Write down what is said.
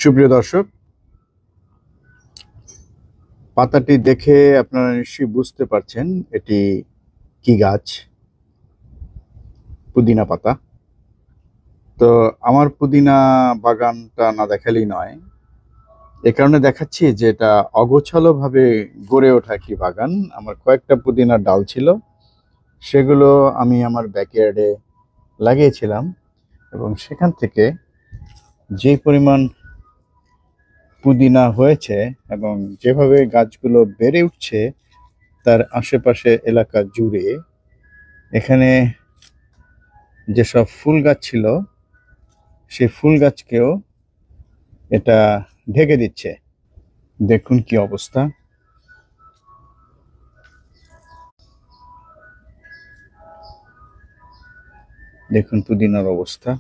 সুপ্রিয় দর্শক, পাতাটি দেখে আপনারা নিশ্চয়ই বুঝতে পারছেন এটি কি গাছ। পুদিনা পাতা। তো আমার পুদিনা বাগানটা না দেখালেই নয়, এ কারণে দেখাচ্ছি যে এটা অগোছালো ভাবে গড়ে ওঠা একটি বাগান। আমার কয়েকটা পুদিনার ডাল ছিল, সেগুলো আমি আমার ব্যাকইয়ার্ডে লাগিয়েছিলাম এবং সেখান থেকে যে পরিমাণ পুদিনা হয়েছে এবং যেভাবে গাছগুলো বেড়ে উঠছে তার আশেপাশে এলাকা জুড়ে, এখানে যেসব ফুল গাছ ছিল সেই ফুল গাছকেও এটা ঢেকে দিচ্ছে। দেখুন কি অবস্থা। দেখুন পুদিনার অবস্থা।